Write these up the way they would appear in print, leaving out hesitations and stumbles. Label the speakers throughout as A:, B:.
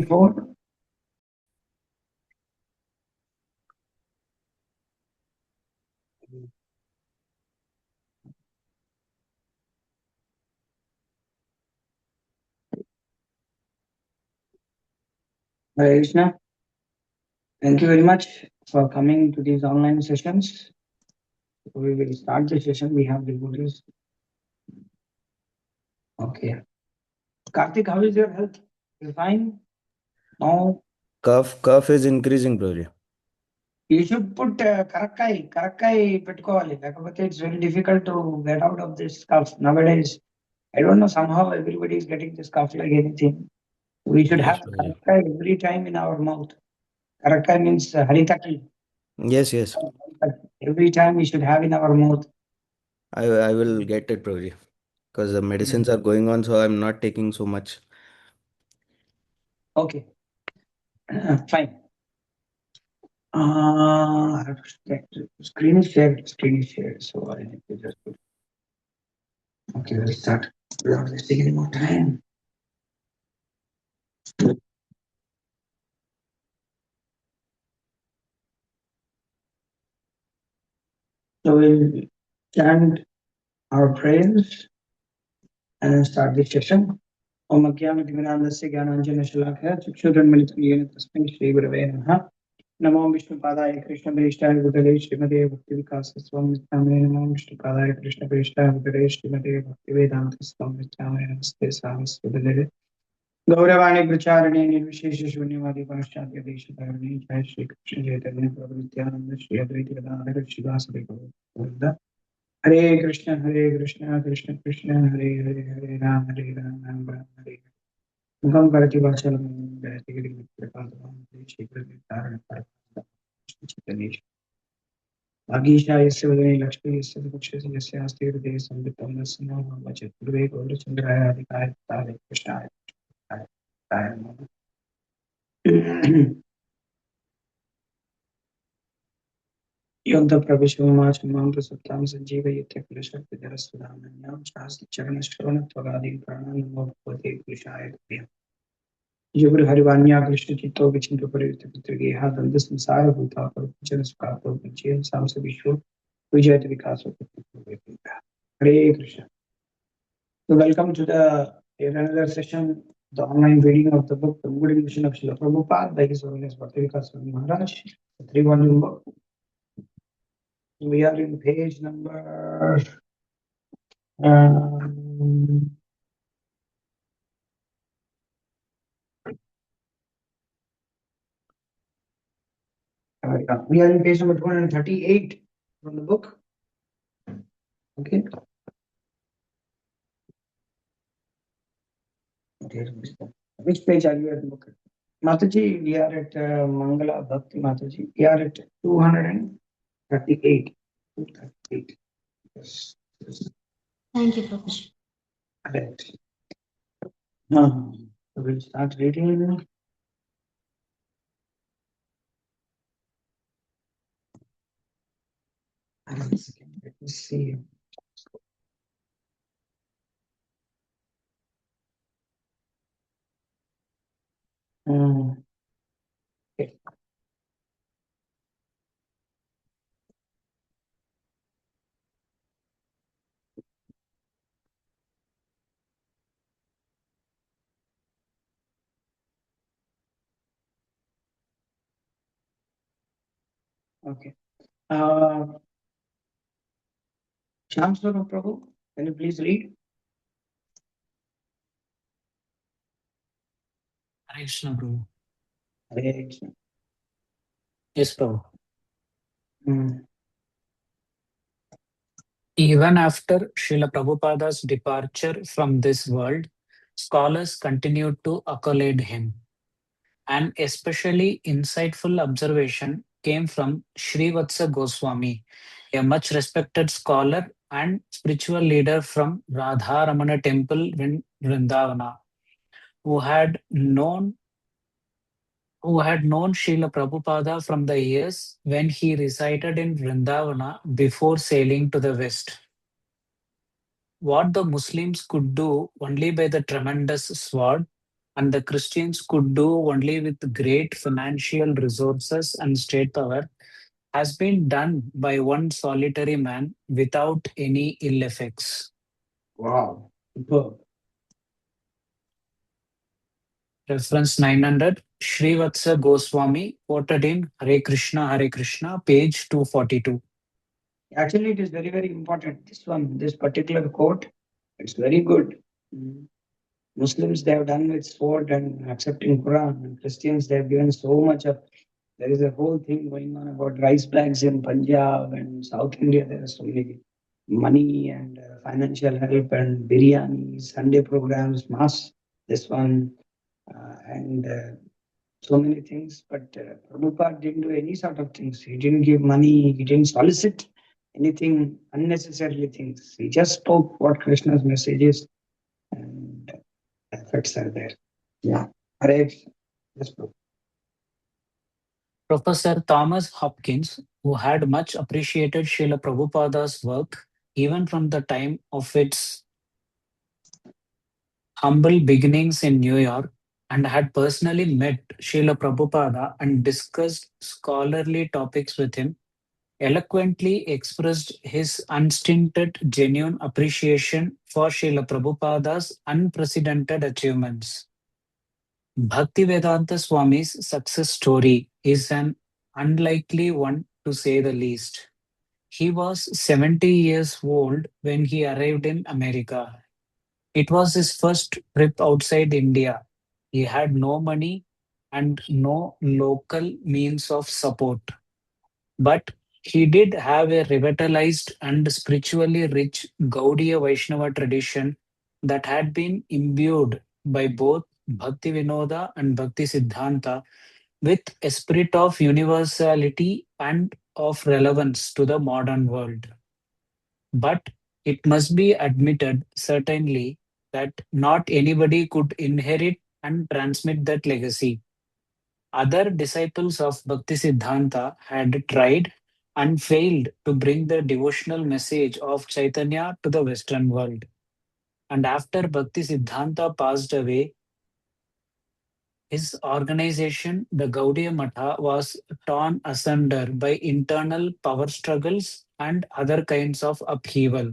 A: Four. Hare Krishna. Thank you very much for coming to these online sessions. We will start the session. We have devotees. Okay. Karthik, how is your health? You fine? No.
B: Cough is increasing, Prabhuji.
A: You should put కరక్కాయ పెట్టుకోవాలి లేకపోతే it's very difficult to get out of this cough nowadays. I don't know, somehow everybody is getting this cough like anything. We should
B: Yes,
A: have
B: Prabhuji.
A: karakkai every time in our mouth. Karakkai means haritaki.
B: Yes.
A: Every time we should have in our mouth.
B: I will get it, Prabhuji. Because the medicines are going on, so I'm not taking so much.
A: Okay. Fine. I have to check. Screen is shared. So I need to just put. Okay, we'll start without wasting any more time. So we'll chant our prayers and then start the session. Om Ajnana-Timirandasya Jnananjana-Shalakaya Chakshurunmilitam Yena Tasmai Shri Gurave Namaha. Namo Vishnupadaya Krishna Prishthaya Bhutale Srimate Bhakti Vikasa Swami Namo Namo Vishnupadaya Krishna Prishthaya Bhutale Srimate Bhakti Vedanta Swami Namaste Saraswati गौरवाणी प्रचारणे निर्विशेष शून्यवादी पाश्चात्य देश धर्मे जय श्री कृष्ण चैतन्य प्रभु नित्यानंद श्री अद्वैत गदाधर श्रीवासदि गौरवृंद हरे कृष्ण कृष्ण कृष्ण हरे हरे हरे राम राम राम हरे हरे मुखं करोति वाचालं जयति गिरिं प्रपादं शीघ्रं चैतन्य भागीशा यस्य वदने लक्ष्मी यस्य दुःखस्य यस्य अस्ति हृदये संवित्तं तस्य नमः वचत् पूर्वे गौरचन्द्राय अधिकाय तारे कृष्णाय तारे नमः योऽन्तः प्रविशो मां प्रसुप्तां सञ्जीवयत्य कुलशक्तिधरस्वधाम्नां शास्त्रचरणश्रवणत्वगादीन् प्राणान् नमो भगवते पुरुषाय तुभ्यम् जुगुरुहरिवाण्या कृष्णचित्तो विचिन्तुपरिवृत्तपितृगेहा दन्तसंसारभूता परपुचनसुखातो विजयं सांसविश्वो विजयति विकासो Hare Krishna. So welcome to the yet another session, the online reading of the book, The Good Edition of Srila Prabhupada by His Holiness Bhaktivedanta Swami Maharaj, the 3-volume book. We are in page number we are in page number 238 from the book. Okay. Which page are you at the book? Mataji, we are at Mangala Bhakti Mataji. We are at 238. 238. Yes.
C: Thank you, Prabhuji.
A: Correct. So we'll start reading. Let me see. Okay. Okay. Shyam Swarup Prabhu, can you please read?
D: Hare Krishna, Prabhu.
A: Hare Krishna.
D: Yes, Prabhu.
A: Mm.
D: Even after Srila Prabhupada's departure from this world, scholars continued to accolade him. An especially insightful observation came from Srivatsa Goswami, a much respected scholar and spiritual leader from Radharamana temple in Vrindavana, who had known Srila Prabhupada from the years when he resided in Vrindavana before sailing to the west. What the Muslims could do only by the tremendous sword, and the Christians could do only with great financial resources and state power, has been done by one solitary man without any ill effects.
A: Wow. Superb.
D: Reference 900, Srivatsa Goswami, quoted in Hare Krishna, page 242.
A: Actually, it is very, very important. This one, this particular quote, it's very good. Mm. Muslims, they have done with sword and accepting Quran, and Christians, they have given so much of. There is a whole thing going on about rice bags in Punjab and South India. There are so many money and financial help and biryani, Sunday programs, mass, this one, and so many things. But Prabhupada didn't do any sort of things. He didn't give money. He didn't solicit anything unnecessarily things. He just spoke what Krishna's message is, and effects are there. Yeah. Hare Krishna. Yes, Prabhu.
D: Professor Thomas Hopkins, who had much appreciated Srila Prabhupada's work even from the time of its humble beginnings in New York, and had personally met Srila Prabhupada and discussed scholarly topics with him, eloquently expressed his unstinted, genuine appreciation for Srila Prabhupada's unprecedented achievements. Bhaktivedanta Swami's success story is an unlikely one to say the least. He was 70 years old when he arrived in America. It was his first trip outside India. He had no money and no local means of support. But he did have a revitalized and spiritually rich Gaudiya Vaishnava tradition that had been imbued by both Bhakti Vinoda and Bhakti Siddhanta with a spirit of universality and of relevance to the modern world. But it must be admitted, certainly, that not anybody could inherit and transmit that legacy. Other disciples of Bhakti Siddhanta had tried and failed to bring the devotional message of Chaitanya to the Western world. And after Bhakti Siddhanta passed away, his organization, the Gaudiya Matha, was torn asunder by internal power struggles and other kinds of upheaval.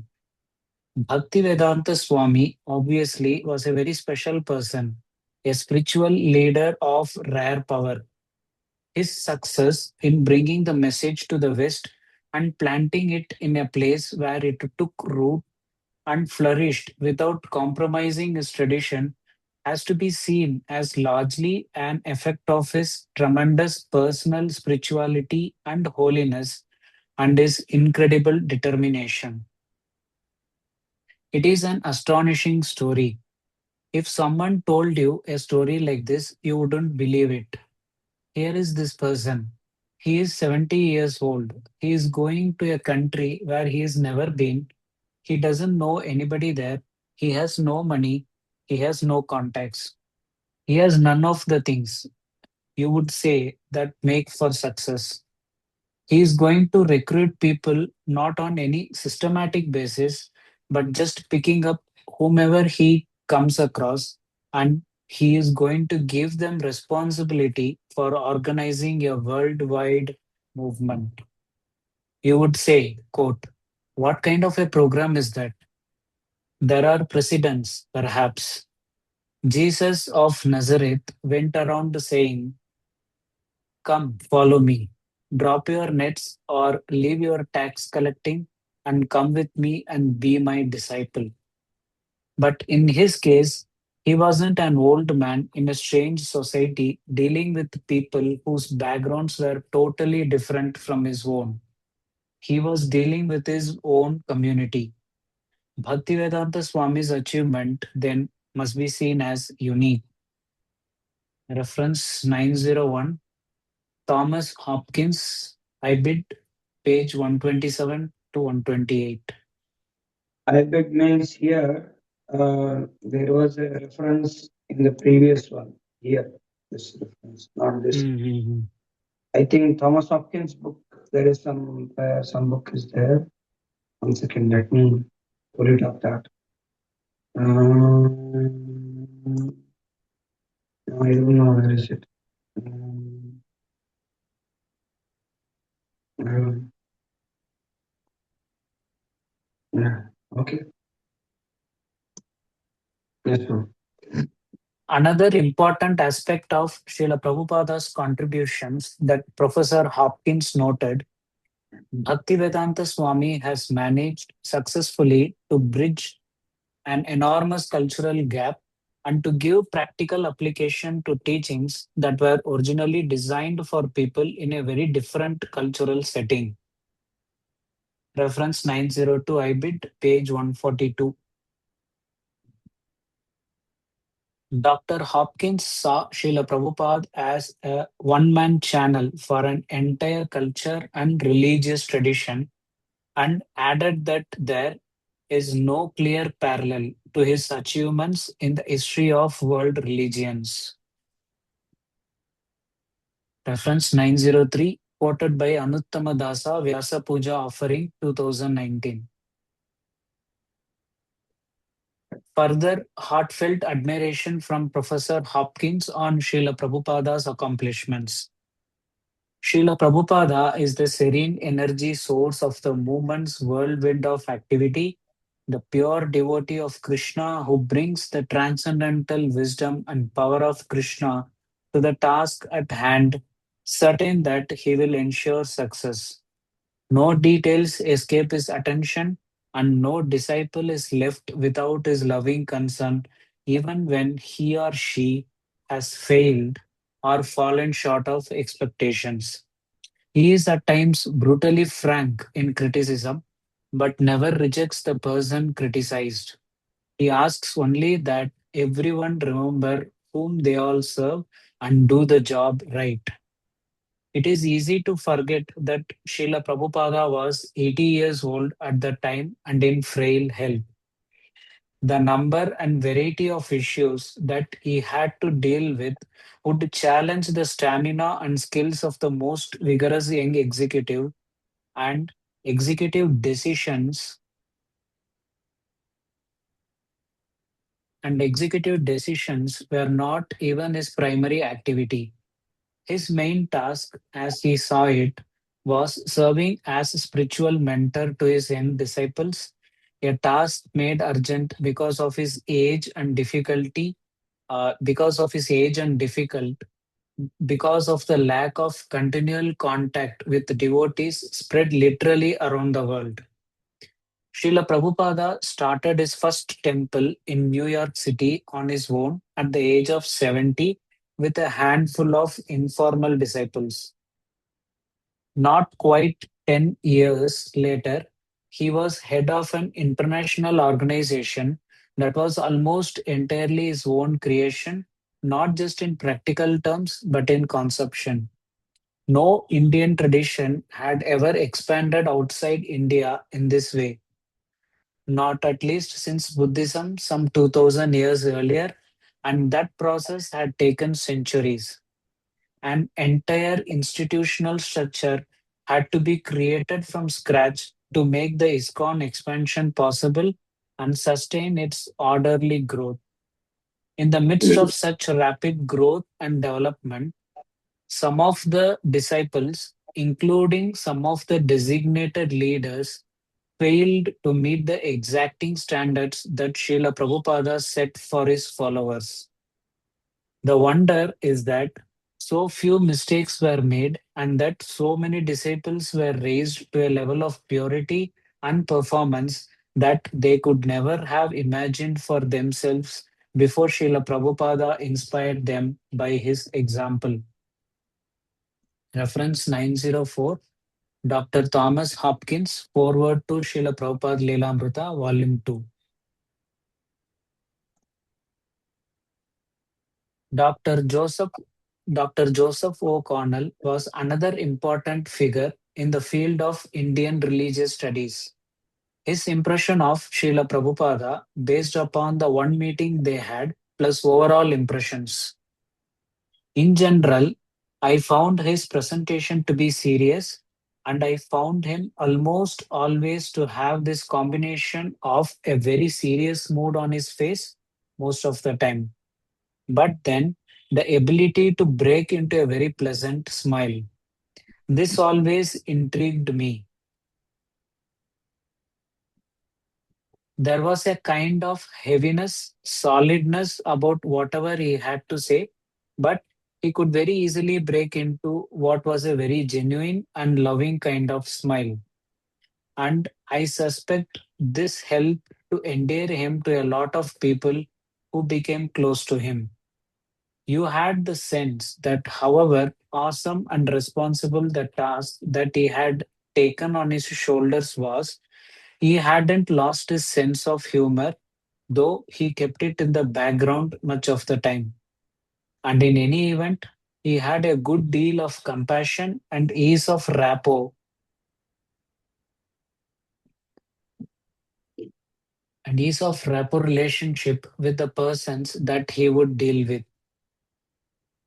D: Bhaktivedanta Swami obviously was a very special person, a spiritual leader of rare power. His success in bringing the message to the West and planting it in a place where it took root and flourished without compromising his tradition has to be seen as largely an effect of his tremendous personal spirituality and holiness and his incredible determination. It is an astonishing story. If someone told you a story like this, you wouldn't believe it. Here is this person. He is 70 years old. He is going to a country where he has never been. He doesn't know anybody there. He has no money. He has no contacts. He has none of the things you would say that make for success. He is going to recruit people not on any systematic basis, but just picking up whomever he comes across, and he is going to give them responsibility for organizing a worldwide movement. You would say, quote, what kind of a program is that? There are precedents, perhaps. Jesus of Nazareth went around saying, come, follow me. Drop your nets or leave your tax collecting and come with me and be my disciple. But in his case, he wasn't an old man in a strange society dealing with people whose backgrounds were totally different from his own. He was dealing with his own community. Bhaktivedanta Swami's achievement then must be seen as unique. Reference 901, Thomas Hopkins, IBID, page 127 to 128.
A: I beg means here, there was a reference in the previous one. Here, this reference, not this.
D: Mhm.
A: I think Thomas Hopkins' book, there is some book is there. One second, let me pull it up that. Um, I don't know where is it. Um, um, yeah. Okay. Yes, bro.
D: Another important aspect of Srila Prabhupada's contributions that Professor Hopkins noted, Bhaktivedanta Swami has managed successfully to bridge an enormous cultural gap and to give practical application to teachings that were originally designed for people in a very different cultural setting. Reference 902 IBID, page 142. Dr. Hopkins saw Srila Prabhupada as a one-man channel for an entire culture and religious tradition and added that there is no clear parallel to his achievements in the history of world religions. Reference 903, quoted by Anuttama Dasa, Vyasa Puja Offering, 2019. Further heartfelt admiration from Professor Hopkins on Srila Prabhupada's accomplishments. Srila Prabhupada is the serene energy source of the movement's whirlwind of activity, the pure devotee of Krishna who brings the transcendental wisdom and power of Krishna to the task at hand, certain that he will ensure success. No details escape his attention, and no disciple is left without his loving concern, even when he or she has failed or fallen short of expectations. He is at times brutally frank in criticism, but never rejects the person criticized. He asks only that everyone remember whom they all serve and do the job right. It is easy to forget that Srila Prabhupada was 80 years old at the time and in frail health. The number and variety of issues that he had to deal with would challenge the stamina and skills of the most vigorous young executive, and executive decisions executive decisions were not even his primary activity. His main task, as he saw it, was serving as a spiritual mentor to his young disciples, a task made urgent because of his age and difficult, because of the lack of continual contact with devotees spread literally around the world. Srila Prabhupada started his first temple in New York City on his own at the age of 70 with a handful of informal disciples. Not quite 10 years later, he was head of an international organization that was almost entirely his own creation, not just in practical terms, but in conception. No Indian tradition had ever expanded outside India in this way, not at least since Buddhism some 2000 years earlier, and that process had taken centuries. An entire institutional structure had to be created from scratch to make the ISKCON expansion possible and sustain its orderly growth. In the midst of such rapid growth and development, some of the disciples, including some of the designated leaders, failed to meet the exacting standards that Srila Prabhupada set for his followers. The wonder is that so few mistakes were made and that so many disciples were raised to a level of purity and performance that they could never have imagined for themselves before Srila Prabhupada inspired them by his example. Reference 904, Dr. Thomas Hopkins, Forward to Srila Prabhupada Leelamrita, Volume 2. Dr. Joseph Dr. Joseph O'Connell was another important figure in the field of Indian religious studies. His impression of Srila Prabhupada, based upon the one meeting they had, plus overall impressions. In general, I found his presentation to be serious, and I found him almost always to have this combination of a very serious mood on his face most of the time. But then the ability to break into a very pleasant smile. This always intrigued me. There was a kind of heaviness, solidness about whatever he had to say, but he could very easily break into what was a very genuine and loving kind of smile. And I suspect this helped to endear him to a lot of people who became close to him. You had the sense that, however awesome and responsible the task that he had taken on his shoulders was, he hadn't lost his sense of humor, though he kept it in the background much of the time. And in any event, he had a good deal of compassion and ease of rapport relationship with the persons that he would deal with.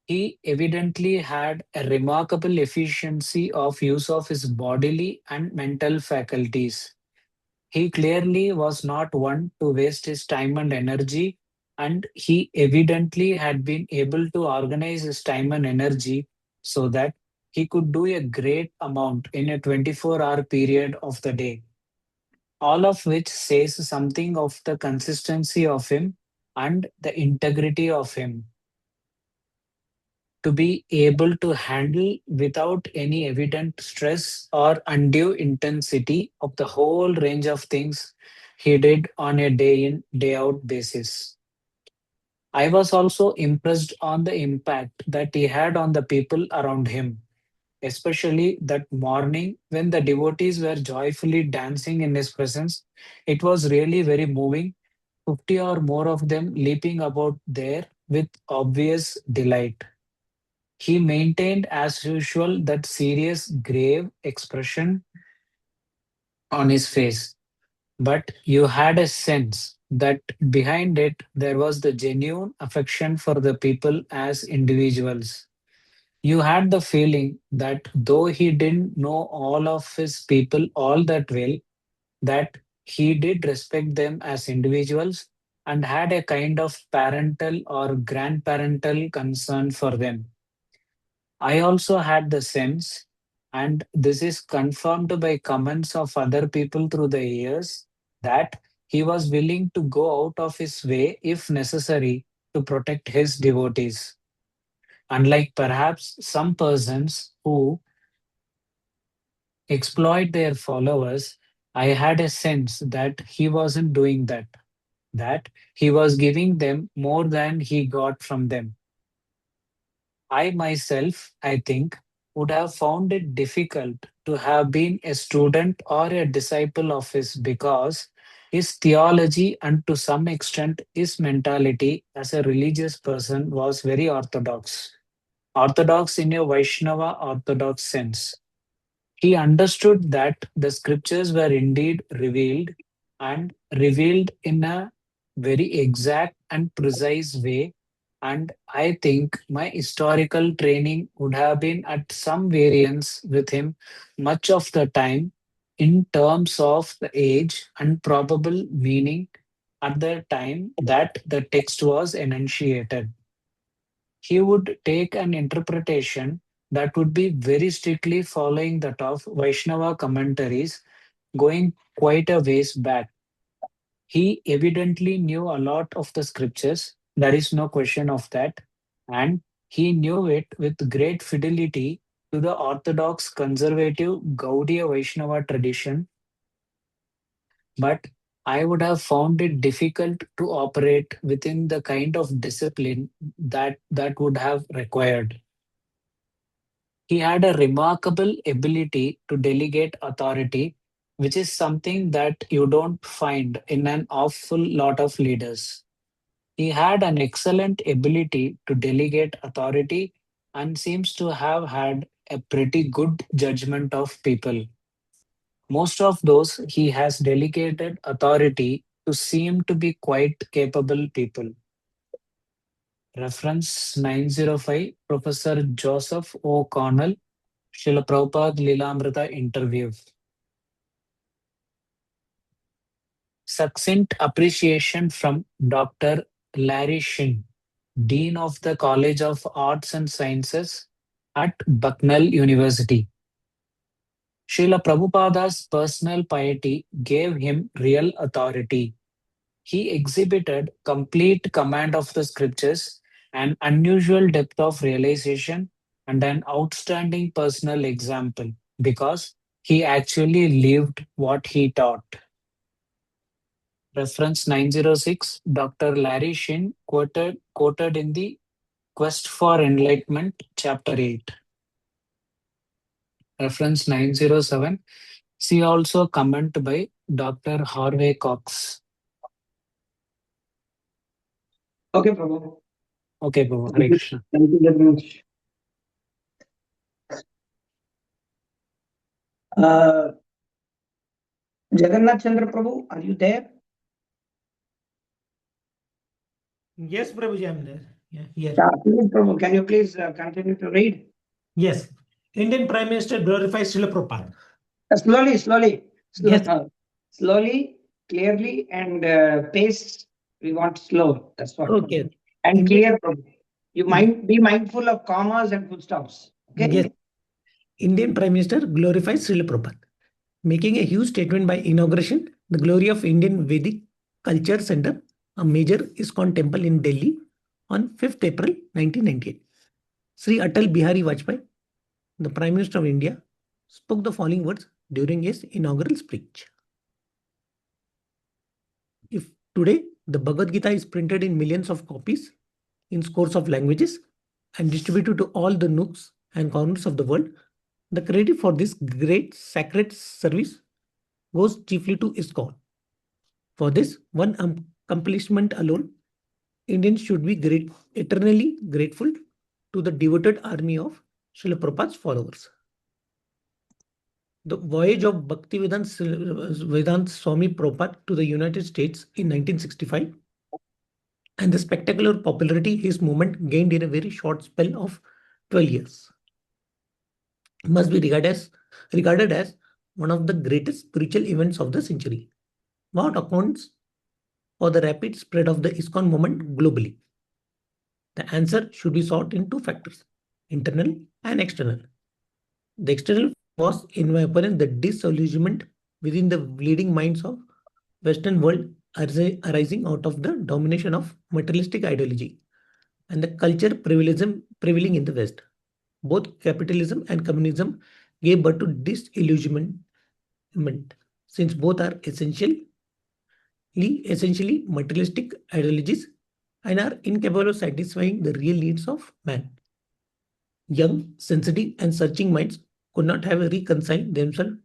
D: He evidently had a remarkable efficiency of use of his bodily and mental faculties. He clearly was not one to waste his time and energy, and he evidently had been able to organize his time and energy so that he could do a great amount in a 24-hour period of the day. All of which says something of the consistency of him and the integrity of him to be able to handle without any evident stress or undue intensity of the whole range of things he did on a day in, day out basis. I was also impressed on the impact that he had on the people around him, especially that morning when the devotees were joyfully dancing in his presence. It was really very moving, 50 or more of them leaping about there with obvious delight. He maintained, as usual, that serious, grave expression on his face, but you had a sense that behind it there was the genuine affection for the people as individuals. You had the feeling that though he didn't know all of his people all that well, that he did respect them as individuals and had a kind of parental or grandparental concern for them. I also had the sense, and this is confirmed by comments of other people through the years, that he was willing to go out of his way if necessary to protect his devotees. Unlike perhaps some persons who exploit their followers, I had a sense that he wasn't doing that, that he was giving them more than he got from them. I myself, I think, would have found it difficult to have been a student or a disciple of his because his theology and to some extent his mentality as a religious person was very orthodox. Orthodox in a Vaishnava orthodox sense. He understood that the scriptures were indeed revealed and revealed in a very exact and precise way. And I think my historical training would have been at some variance with him much of the time in terms of the age and probable meaning at the time that the text was enunciated. He would take an interpretation that would be very strictly following that of Vaishnava commentaries going quite a ways back. He evidently knew a lot of the scriptures, there is no question of that, and he knew it with great fidelity to the orthodox conservative Gaudiya Vaishnava tradition, but I would have found it difficult to operate within the kind of discipline that would have required. He had a remarkable ability to delegate authority, which is something that you don't find in an awful lot of leaders. He had an excellent ability to delegate authority and seems to have had a pretty good judgment of people. Most of those he has delegated authority to seem to be quite capable people. Reference 905, Professor Joseph O'Connell, Srila Prabhupada Lilamrita interview. Succinct appreciation from Dr. Larry Shin. Dean of the College of Arts and Sciences at Bucknell University. Srila Prabhupada's personal piety gave him real authority. He exhibited complete command of the scriptures, an unusual depth of realization, and an outstanding personal example because he actually lived what he taught. Reference 906, Dr. Larry Shin quoted in the Quest for Enlightenment, Chapter 8. Reference 907. See also comment by Dr. Harvey Cox.
A: Okay, Prabhu.
D: Okay, Prabhu. Hare
A: Thank you.
D: Krishna.
A: Thank you very much. Jagannath Chandra Prabhu, are you there?
E: Yes, Prabhuji, I'm there. Yeah, here.
A: Yeah, please, Prabhu, can you please continue to read?
E: Yes. Indian Prime Minister glorifies Srila Prabhupada.
A: Slowly,
E: Yes.
A: slowly, clearly, and pace. We want slow. That's what.
E: Okay.
A: And
E: Indian-
A: clear, Prabhu. You might be mindful of commas and full stops. Okay.
E: Yes. Indian Prime Minister glorifies Srila Prabhupada, making a huge statement by inauguration, the glory of Indian Vedic Culture Center, a major ISKCON temple in Delhi on 5th April 1998. Sri Atal Bihari Vajpayee, the Prime Minister of India, spoke the following words during his inaugural speech. If today the Bhagavad Gita is printed in millions of copies in scores of languages and distributed to all the nooks and corners of the world, the credit for this great sacred service goes chiefly to ISKCON. For this one accomplishment alone, Indians should be eternally grateful to the devoted army of Srila Prabhupada's followers. The voyage of Bhaktivedanta Swami Prabhupada to the United States in 1965 and the spectacular popularity his movement gained in a very short spell of 12 years must be regarded as one of the greatest spiritual events of the century. What accounts for the rapid spread of the ISKCON movement globally? The answer should be sought in two factors, internal and external. The external was, in my opinion, the disillusionment within the leading minds of Western world arising out of the domination of materialistic ideology and the culture prevailing in the West. Both capitalism and communism gave birth to disillusionment, since both are essentially materialistic ideologies and are incapable of satisfying the real needs of man. Young, sensitive, and searching minds could not have reconciled themselves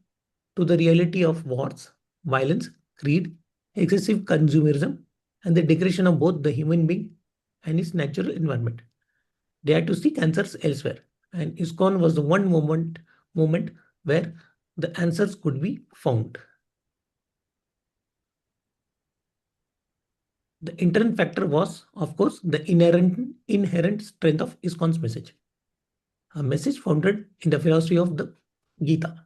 E: to the reality of wars, violence, greed, excessive consumerism, and the degradation of both the human being and his natural environment. They had to seek answers elsewhere, and ISKCON was the one moment where the answers could be found. The internal factor was, of course, the inherent strength of ISKCON's message, a message founded in the philosophy of the Gita.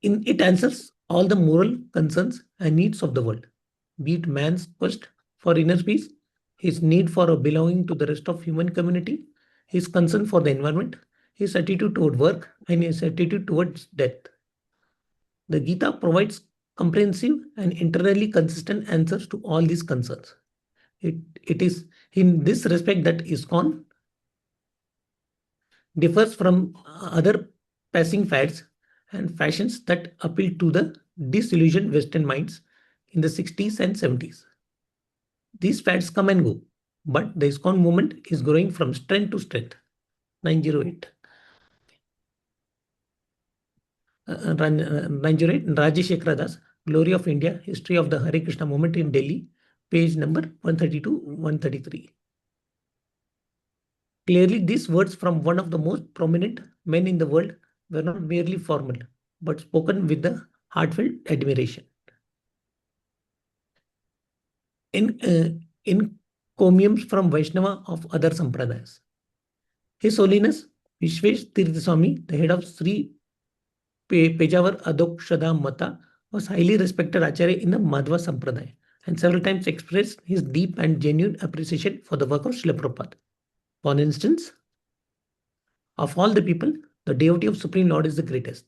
E: It answers all the moral concerns and needs of the world, be it man's quest for inner peace, his need for a belonging to the rest of human community, his concern for the environment, his attitude toward work, and his attitude towards death. The Gita provides comprehensive and internally consistent answers to all these concerns. It is in this respect that ISKCON differs from other passing fads and fashions that appeal to the disillusioned Western minds in the 60s and 70s. These fads come and go, but the ISKCON movement is growing from strength to strength. 908. 908, Rajesh Das, Glory of India, History of the Hare Krishna Movement in Delhi, page number 132, 133. Clearly, these words from one of the most prominent men in the world were not merely formal, but spoken with the heartfelt admiration. In encomiums from Vaishnava of other Sampradayas. His Holiness Vishwesh Tirtha Swami, the head of Sri Pejawar Adokshada Mata, was highly respected Acharya in the Madhva Sampradaya, and several times expressed his deep and genuine appreciation for the work of Srila Prabhupada. For instance, of all the people, the devotee of Supreme Lord is the greatest.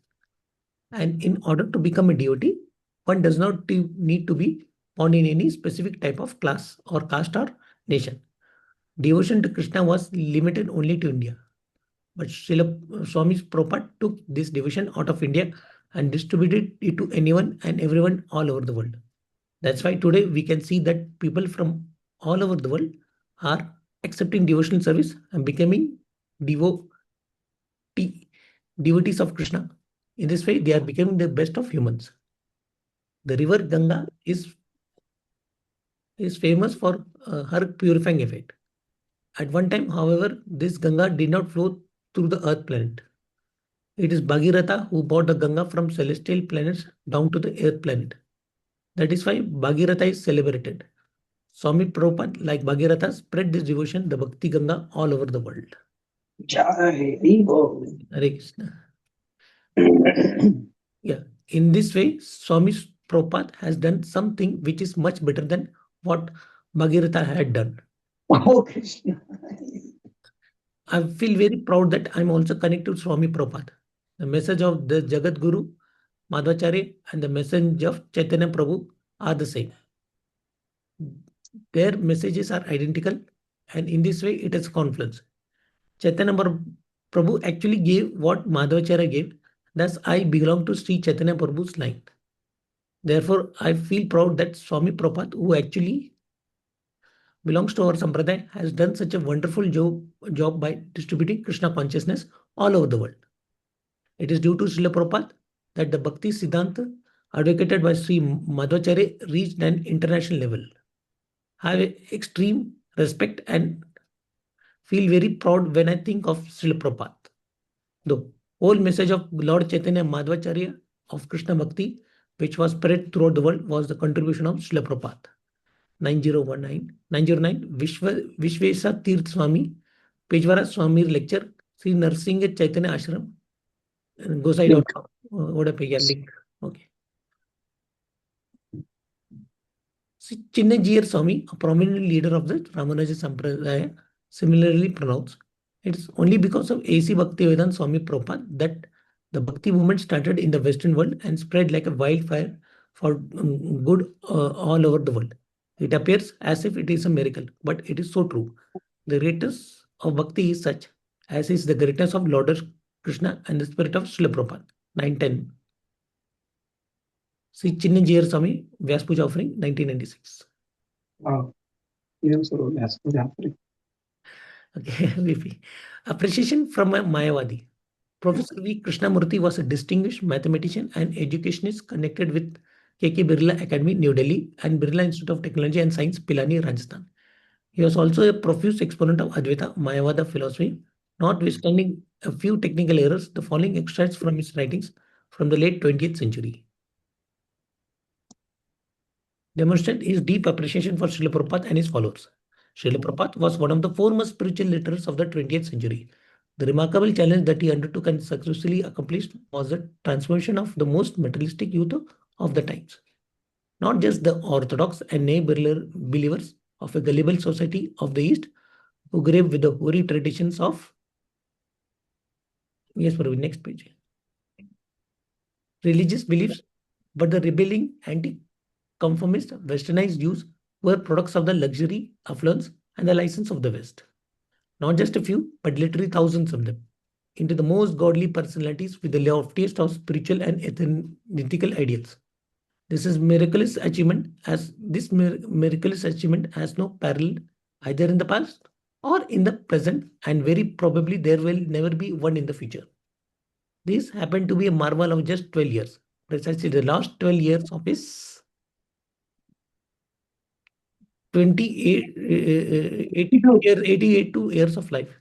E: And in order to become a devotee, one does not need to be born in any specific type of class or caste or nation. Devotion to Krishna was limited only to India. But Srila Swami Prabhupada took this devotion out of India and distributed it to anyone and everyone all over the world. That's why today we can see that people from all over the world are accepting devotional service and becoming devotee, devotees of Krishna. In this way, they are becoming the best of humans. The river Ganga is famous for her purifying effect. At one time, however, this Ganga did not flow through the earth planet. It is Bhagirath who brought the Ganga from celestial planets down to the earth planet. That is why Bhagirath is celebrated. Swami Prabhupada, like Bhagirath, spread this devotion, the Bhakti Ganga, all over the world.
A: Jai Bol.
E: Hare Krishna. Yeah, in this way, Swami Prabhupada has done something which is much better than what Bhagirath had done.
A: Oh, Krishna.
E: I feel very proud that I'm also connected to Swami Prabhupada. The message of the Jagat Guru, Madhvacharya, and the message of Chaitanya Prabhu are the same. Their messages are identical, and in this way, it is confluence. Chaitanya Prabhu actually gave what Madhvacharya gave. Thus, I belong to Sri Chaitanya Prabhu's line. Therefore, I feel proud that Swami Prabhupada, who actually belongs to our Sampradaya, has done such a wonderful job by distributing Krishna consciousness all over the world. It is due to Srila Prabhupada that the Bhakti Siddhanta advocated by Sri Madhvacharya reached an international level. I have extreme respect and feel very proud when I think of Srila Prabhupada. The whole message of Lord Chaitanya Madhvacharya of Krishna Bhakti, which was spread throughout the world, was the contribution of Srila Prabhupada. 909 Vishvesa Tirth Swami, Pejwara Swami lecture, Sri Narsingh Chaitanya Ashram, gosai.com. What a link. Okay. Chinnajiyar Swami, a prominent leader of the Ramanuja Sampradaya, similarly pronounced. It's only because of A.C. Bhaktivedanta Swami Prabhupada that the Bhakti movement started in the Western world and spread like a wildfire for good all over the world. It appears as if it is a miracle, but it is so true. The greatness of Bhakti is such as is the greatness of Lord Krishna and the spirit of Srila Prabhupada. 910. Sri Chinnajiyar Swami, Vyas Puja offering, 1996.
A: Wow. Yes, sir. Yes, sir.
E: Okay, VP. Appreciation from a Mayavadi. Professor V. Krishnamurthy was a distinguished mathematician and educationist connected with K.K. Birla Academy, New Delhi, and Birla Institute of Technology and Science, Pilani, Rajasthan. He was also a profuse exponent of Advaita Mayavada philosophy. Notwithstanding a few technical errors, the following extracts from his writings from the late 20th century demonstrate his deep appreciation for Srila Prabhupada and his followers. Srila Prabhupada was one of the foremost spiritual leaders of the 20th century. The remarkable challenge that he undertook and successfully accomplished was the transformation of the most materialistic youth of the times. Not just the orthodox and lay believers of a gullible society of the East who grave with the hoary traditions of. Yes, Prabhu, next page. Religious beliefs, but the rebelling anti-conformist westernized Jews were products of the luxury, affluence, and the license of the West. Not just a few, but literally thousands of them, into the most godly personalities with the loftiest of spiritual and ethical ideals. This miraculous achievement has no parallel either in the past or in the present, and very probably there will never be one in the future. This happened to be a marvel of just 12 years, precisely the last 12 years of his 88 years of life.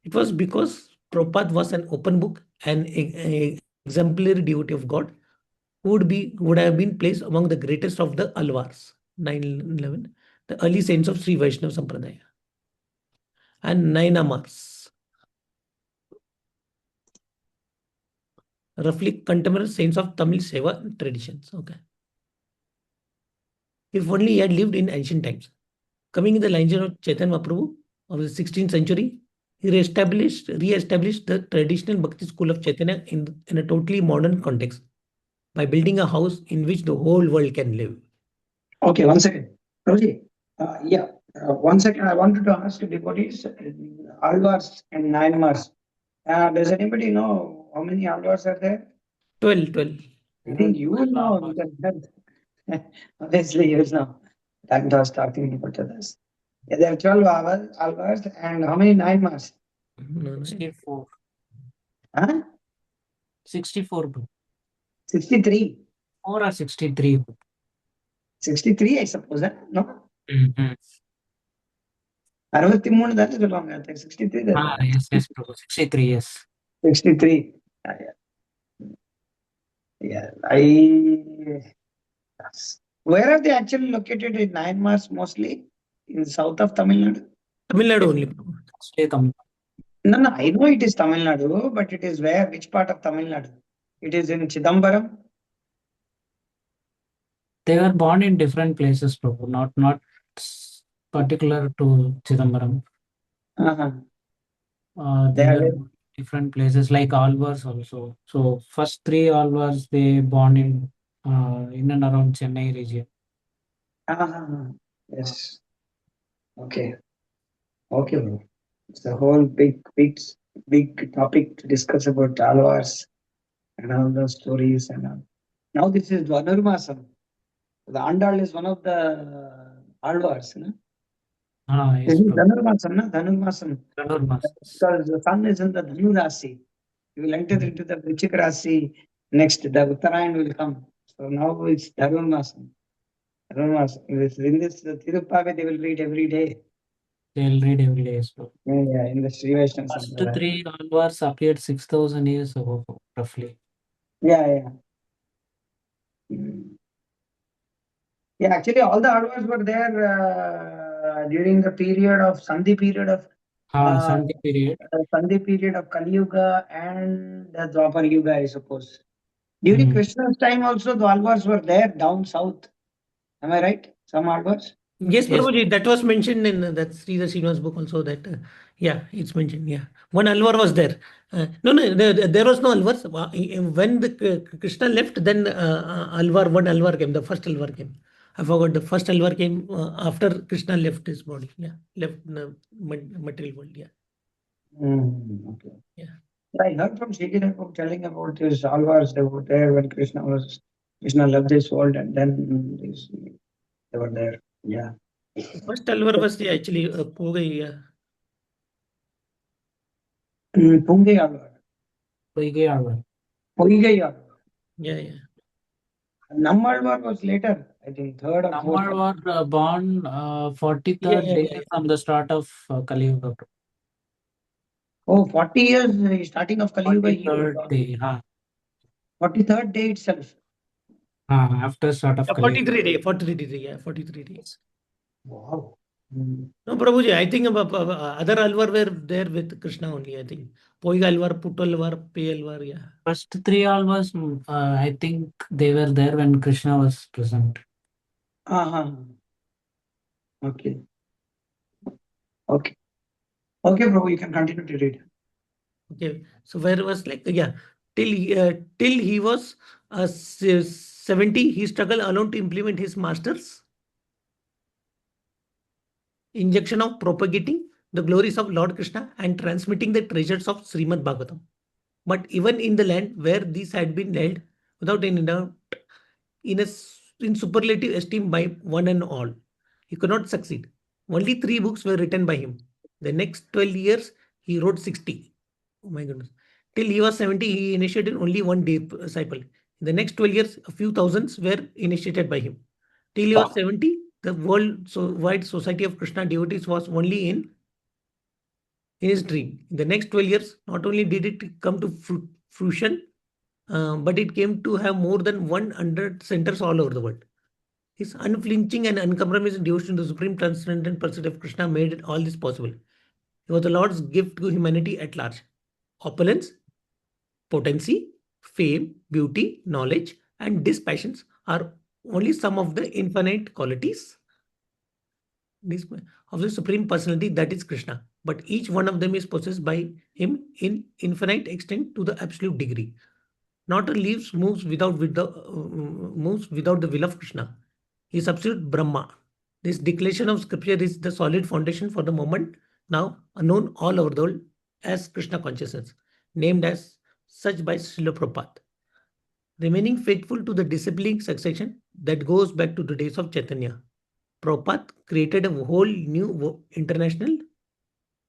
E: It was because Prabhupada was an open book and exemplary devotee of God who would have been placed among the greatest of the Alvars, 911, the early saints of Sri Vaishnava Sampradaya, and Nainamars, roughly contemporary saints of Tamil Seva traditions. Okay. if only he had lived in ancient times. Coming in the lines of Chaitanya Mahaprabhu of the 16th century, he re-established the traditional Bhakti school of Chaitanya in a totally modern context by building a house in which the whole world can live.
A: Okay, one second. Prabhuji, yeah, 1 second. I wanted to ask devotees, Alvars and Nayanmars. Does anybody know how many Alvars are there?
E: 12, 12.
A: I think you will know. Because obviously, you will know. That was talking about this. Yeah, there are 12 Alvars and how many Nayanmars?
E: No, no.
D: 64.
A: Huh?
D: 64 bro.
A: 63.
D: 4 or 63 bro.
A: 63, I suppose. No?
D: Mhm.
A: 63 தானே சொல்லுவாங்க. I think 63
D: Yes bro. 63 yes.
A: 63. Yeah. Where are they actually located in Myanmar mostly? In south of Tamil Nadu?
E: Tamil Nadu only.
D: Stay Tamil.
A: No, I know it is Tamil Nadu, but it is where? Which part of Tamil Nadu? It is in Chidambaram?
D: They were born in different places bro. Not particular to Chidambaram.
A: Uh-huh.
D: They
A: They
D: were
A: are
D: different places like Alvars also. So first 3 Alvars they born in and around Chennai region.
A: Yes. Okay. Okay, bro. It's a whole big topic to discuss about Alvars and all those stories and all. Now this is Dvanurmasam. The Andal is one of the Alvars, no?
D: Yes
A: This is
D: bro.
A: Dhanurmasam, no? Dhanurmasam.
D: Dhanurmas.
A: Because the sun is in the Dhanu Rasi. You will enter into the Vrichika Rasi. Next, the Uttarayan will come. So now it's Dhanurmasam. Dhanurmasam. In this Tiruppavi, they will read every day.
D: They'll read every day bro.
A: Yeah, in the Sri Vaishnava
D: First
A: Sampradaya.
D: 3 Alvars appeared 6,000 years ago roughly.
A: Yeah. Mm. Yeah, actually, all the Alvars were there during the period of Sandhi period of
D: Sandhi period.
A: Sandhi period of Kali Yuga and the Dwapar Yuga, I suppose. During Krishna's time also, the Alvars were there down south. Am I right? Some Alvars?
E: Yes,
D: Yes.
E: Prabhuji, that was mentioned in that Sridhar Srinivas book also that, yeah, it's mentioned, yeah. One Alvar was there. No, there was no Alvars. When the Krishna left, then one Alvar came, the first Alvar came. I forgot, the first Alvar came after Krishna left his body, yeah, left the material world, yeah.
A: Okay.
E: Yeah.
A: I heard from Sridhar telling about his Alvars. They were there when Krishna left this world, and then they were there. Yeah.
E: The first Alvar was actually Pogai, yeah.
A: Pungai Alvar.
D: Poigai Alvar.
A: Poigai Alvar.
E: Yeah.
A: Nammalvar was later, I think, third or fourth.
D: Nammalvar born 43rd
E: Yeah.
D: day from the start of Kali Yuga.
A: Oh, 40 years starting of Kali Yuga.
D: 43rd day.
A: 43rd day itself.
D: After start of Kali Yuga.
E: 43 day, yeah, 43 days.
A: Wow.
E: No, Prabhuji, I think other Alvar were there with Krishna only, I think. Poiga Alvar, Puttu Alvar, Pe Alvar, yeah.
D: First 3 Alvars, I think they were there when Krishna was present.
A: Okay. Okay, Prabhu, you can continue to read.
E: Okay, so where was like, yeah, till he was 70, he struggled alone to implement his master's injection of propagating the glories of Lord Krishna and transmitting the treasures of Srimad Bhagavatam. But even in the land where these had been held without any doubt in superlative esteem by one and all, he could not succeed. Only 3 books were written by him. The next 12 years, he wrote 60. Oh my goodness. Till he was 70, he initiated only one disciple. In the next 12 years, a few thousands were initiated by him. Till he was 70, the worldwide society of Krishna devotees was only in his dream. In the next 12 years, not only did it come to fruition, but it came to have more than 100 centers all over the world. His unflinching and uncompromising devotion to the supreme transcendent pursuit of Krishna made all this possible. He was the Lord's gift to humanity at large. Opulence, potency, fame, beauty, knowledge, and dispassions are only some of the infinite qualities of the Supreme Personality, that is Krishna. But each one of them is possessed by him in infinite extent to the absolute degree. Not a leaf moves without the will of Krishna. He is absolute Brahma. This declaration of scripture is the solid foundation for the moment now known all over the world as Krishna consciousness, named as such by Srila Prabhupada. Remaining faithful to the disciplining succession that goes back to the days of Chaitanya, Prabhupada created a whole new international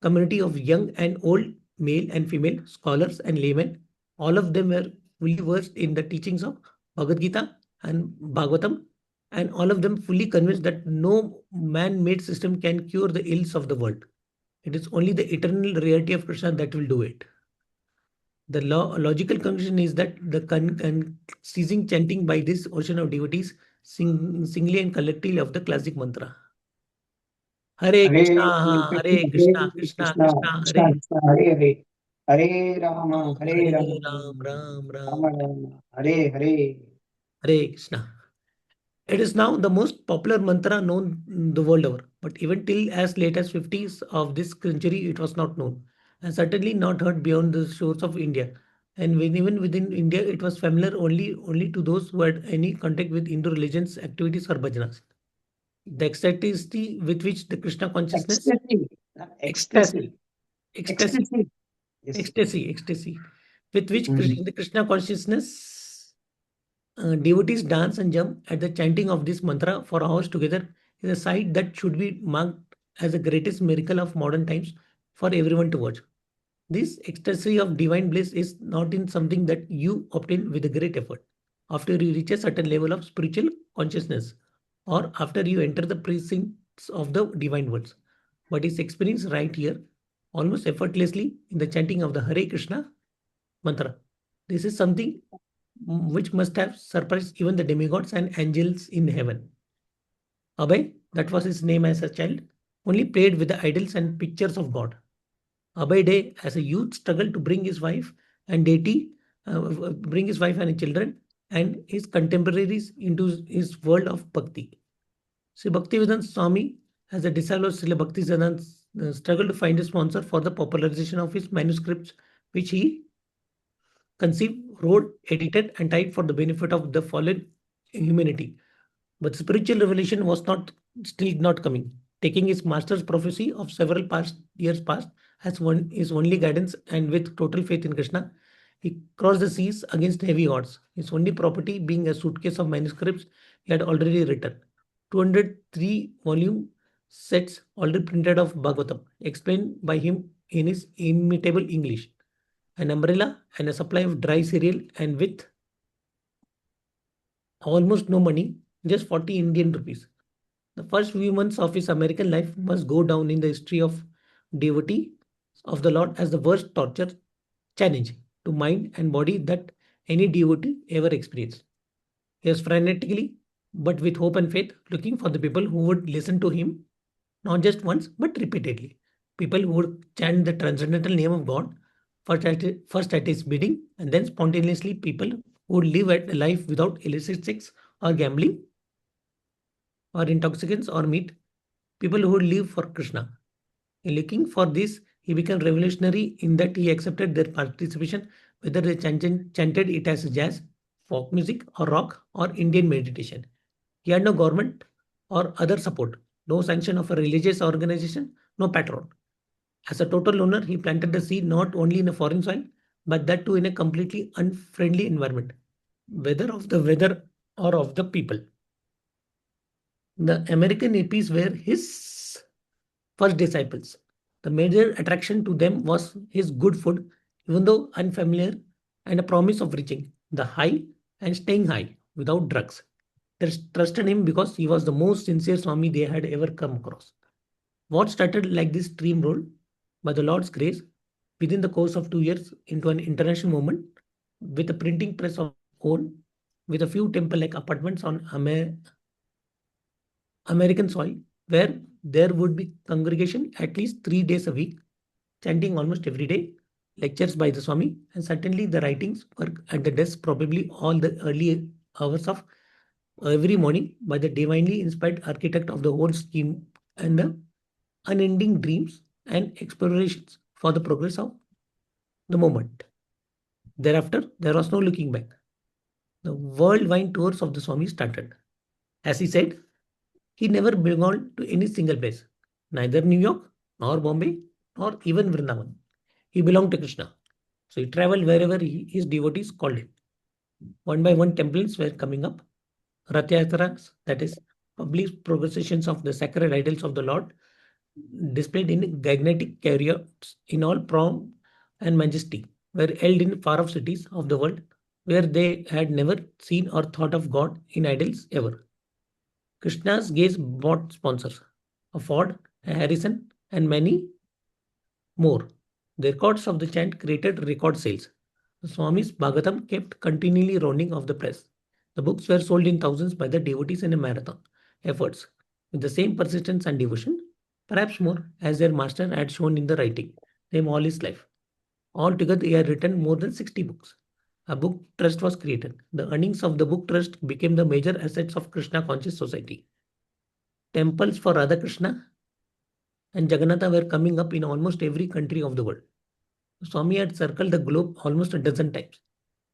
E: community of young and old, male and female scholars and laymen. All of them were fully versed in the teachings of Bhagavad Gita and Bhagavatam, and all of them fully convinced that no man-made system can cure the ills of the world. It is only the eternal reality of Krishna that will do it. The logical conclusion is that the ceasing chanting by this ocean of devotees singly and collectively of the classic mantra. Hare Krishna, Hare Krishna, Krishna
A: Krishna,
E: Krishna,
A: Krishna
E: Hare
A: Krishna, Hare Hare, Hare Rama, Hare
E: Hare
A: Rama,
E: Ram, Ram
A: Rama
E: Ram,
A: Rama, Hare Hare.
E: Hare Krishna. It is now the most popular mantra known the world over, but even till as late as 50s of this century, it was not known, and certainly not heard beyond the shores of India. And even within India, it was familiar only to those who had any contact with Hindu religions, activities, or bhajanas. The ecstasy with which the Krishna consciousness,
A: Ecstasy, not
E: ecstasy,
A: ecstasy,
E: ecstasy,
A: ecstasy. Yes.
E: ecstasy, with which
A: Mhm.
E: The Krishna consciousness devotees dance and jump at the chanting of this mantra for hours together is a sight that should be marked as the greatest miracle of modern times for everyone to watch. This ecstasy of divine bliss is not in something that you obtain with a great effort after you reach a certain level of spiritual consciousness or after you enter the precincts of the divine words, but is experienced right here, almost effortlessly in the chanting of the Hare Krishna mantra. This is something which must have surprised even the demigods and angels in heaven. Abhay, that was his name as a child, only played with the idols and pictures of God. Abhay Day, as a youth, struggled to bring his wife and deity, bring his wife and his children and his contemporaries into his world of bhakti. Sri Bhaktivedanta Swami, as a disciple of Srila Bhaktisiddhanta, struggled to find a sponsor for the popularization of his manuscripts, which he conceived, wrote, edited, and typed for the benefit of the fallen humanity. But spiritual revelation was not still not coming. Taking his master's prophecy of several past years past as one his only guidance and with total faith in Krishna, he crossed the seas against heavy odds. His only property being a suitcase of manuscripts he had already written. 203 volume sets already printed of Bhagavatam, explained by him in his imitable English, an umbrella and a supply of dry cereal, and with almost no money, just 40 Indian rupees. The first few months of his American life must go down in the history of devotee of the Lord as the worst torture challenge to mind and body that any devotee ever experienced. He was frantically, but with hope and faith, looking for the people who would listen to him, not just once, but repeatedly. People who would chant the transcendental name of God first at his bidding, and then spontaneously people who would live a life without illicit sex or gambling or intoxicants or meat, people who would live for Krishna. In looking for this, he became revolutionary in that he accepted their participation, whether they chanted it as jazz, folk music, or rock, or Indian meditation. He had no government or other support, no sanction of a religious organization, no patron. As a total loner, he planted the seed not only in a foreign soil, but that too in a completely unfriendly environment, whether of the weather or of the people. The American hippies were his first disciples. The major attraction to them was his good food, even though unfamiliar, and a promise of reaching the high and staying high without drugs. They trusted him because he was the most sincere Swami they had ever come across. What started like this dream role, by the Lord's grace, within the course of 2 years into an international movement with a printing press of own, with a few temple-like apartments on American soil, where there would be congregation at least 3 days a week, chanting almost every day, lectures by the Swami, and certainly the writings were at the desk probably all the early hours of every morning by the divinely inspired architect of the whole scheme and the unending dreams and explorations for the progress of the moment. Thereafter, there was no looking back. The worldwide tours of the Swami started. As he said, he never belonged to any single place, neither New York, nor Bombay, nor even Vrindavan. He belonged to Krishna. So he traveled wherever his devotees called him. One by one, temples were coming up. Rath Yatras, that is, public processions of the sacred idols of the Lord, displayed in gigantic chariots in all pomp and majesty, were held in far off cities of the world where they had never seen or thought of God in idols ever. Krishna's gaze bought sponsors, a Ford, a Harrison, and many more. The records of the chant created record sales. The Swami's Bhagavatam kept continually rounding off the press. The books were sold in thousands by the devotees in a marathon efforts, with the same persistence and devotion, perhaps more, as their master had shown in the writing them all his life. Altogether, he had written more than 60 books. A book trust was created. The earnings of the book trust became the major assets of Krishna conscious society. Temples for Radha Krishna and Jagannatha were coming up in almost every country of the world. Swami had circled the globe almost a dozen times.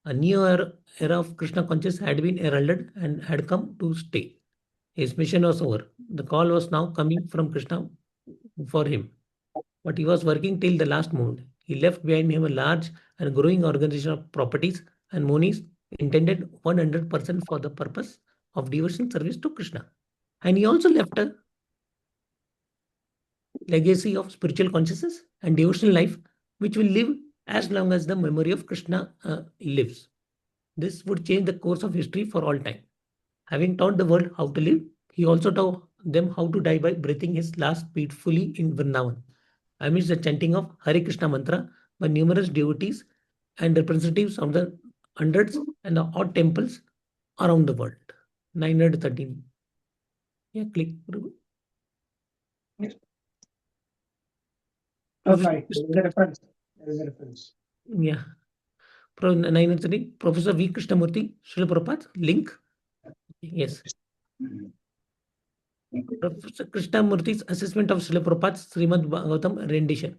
E: A new era of Krishna consciousness had been heralded and had come to stay. His mission was over. The call was now coming from Krishna for him. But he was working till the last moment. He left behind him a large and growing organization of properties and monies intended 100% for the purpose of devotional service to Krishna. And he also left a legacy of spiritual consciousness and devotional life, which will live as long as the memory of Krishna lives. This would change the course of history for all time. Having taught the world how to live, he also taught them how to die by breathing his last beat fully in Vrindavan, amidst the chanting of Hare Krishna mantra by numerous devotees and representatives of the hundreds and the odd temples around the world. 913. Yeah, click.
A: Oh, sorry. There is a reference. There is a reference.
E: Yeah. 913. Professor V. Krishnamurti, Srila Prabhupada, link. Yes. Professor Krishnamurti's assessment of Srila Prabhupada's Srimad Bhagavatam rendition.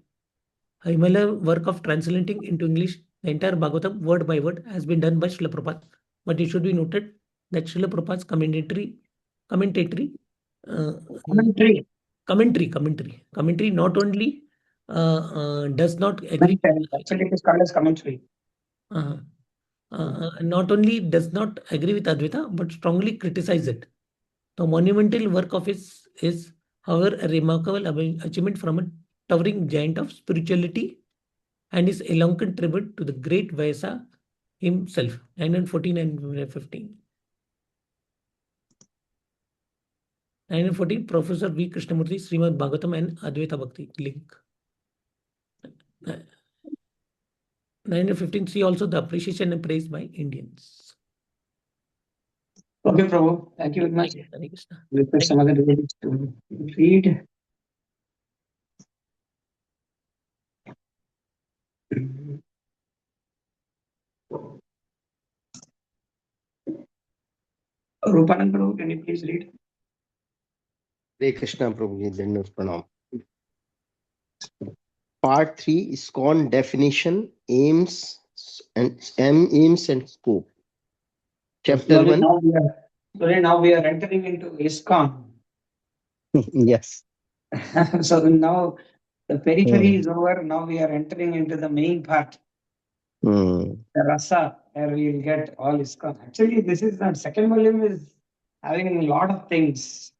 E: A Himalayan work of translating into English the entire Bhagavatam word by word has been done by Srila Prabhupada. But it should be noted that Srila Prabhupada's commentary not only does not agree.
A: Actually, it is called as commentary.
E: Not only does not agree with Advaita, but strongly criticize it. The monumental work of his is, however, a remarkable achievement from a towering giant of spirituality and is eloquent tribute to the great Vyasa himself. 914 and 15. 914, Professor V. Krishnamurti, Srimad Bhagavatam and Advaita Bhakti. Link. 915, see also the appreciation and praise by Indians.
A: Okay, Prabhu. Thank you very much.
E: Hare Krishna.
A: Request some other devotees to read. Rupanand Prabhu, can you please read?
B: Hare Krishna Prabhuji, Dandavat Pranam. Part 3, ISKCON definition, aims and scope. Chapter 1.
A: Now we are entering into ISKCON.
B: Yes.
A: So now the periphery is over. Now we are entering into the main part. The rasa, where we will get all ISKCON. Actually, this is the second volume is having a lot of things.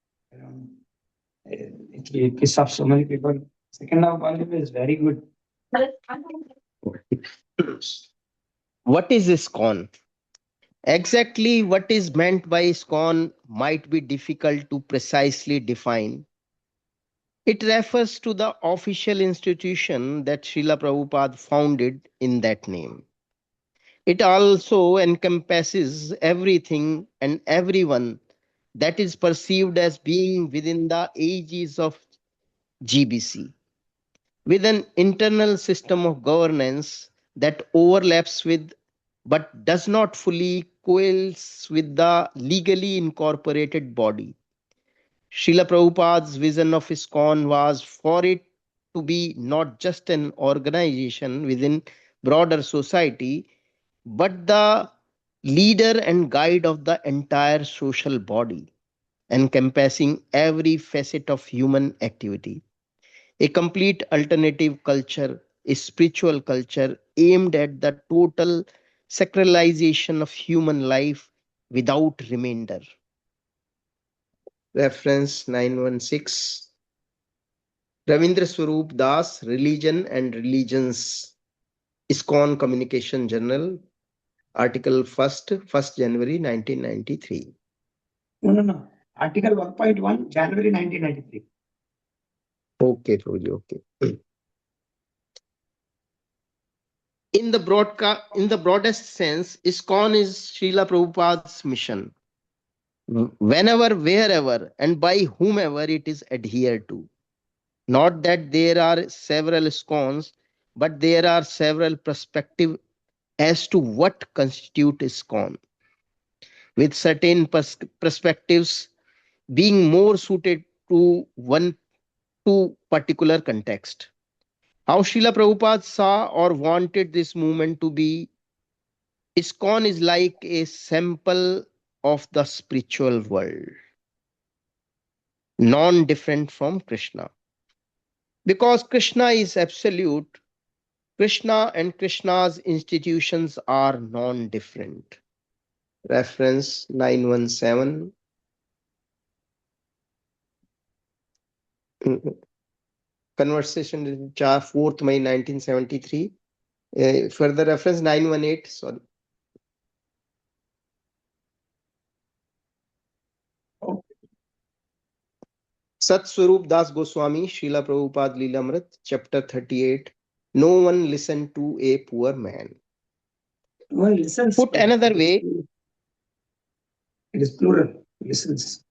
A: It will piss off so many people. Second volume is very good.
B: What is ISKCON? Exactly what is meant by ISKCON might be difficult to precisely define. It refers to the official institution that Srila Prabhupada founded in that name. It also encompasses everything and everyone that is perceived as being within the aegis of GBC, with an internal system of governance that overlaps with but does not fully coalesce with the legally incorporated body. Srila Prabhupada's vision of ISKCON was for it to be not just an organization within broader society, but the leader and guide of the entire social body, encompassing every facet of human activity. A complete alternative culture, a spiritual culture aimed at the total sacralization of human life without remainder. Reference 916. Ravindra Swarup Das, Religion and Religions, ISKCON Communication Journal, Article 1st January 1993.
A: No. Article 1.1, January 1993.
B: Okay, Prabhuji, okay. In the broadest sense, ISKCON is Srila Prabhupada's mission. Whenever, wherever, and by whomever it is adhered to. Not that there are several ISKCONs, but there are several perspectives as to what constitutes ISKCON, with certain perspectives being more suited to one to particular context. How Srila Prabhupada saw or wanted this movement to be, ISKCON is like a sample of the spiritual world, non-different from Krishna. Because Krishna is absolute, Krishna and Krishna's institutions are non-different. Reference 917. Conversation in 4th May 1973. Further reference 918. Sorry. Sat Swarup Das Goswami, Srila Prabhupada Lilamrit, Chapter 38. No one listened to a poor man.
A: Well, listens.
B: Put another way.
A: It is plural. Listens.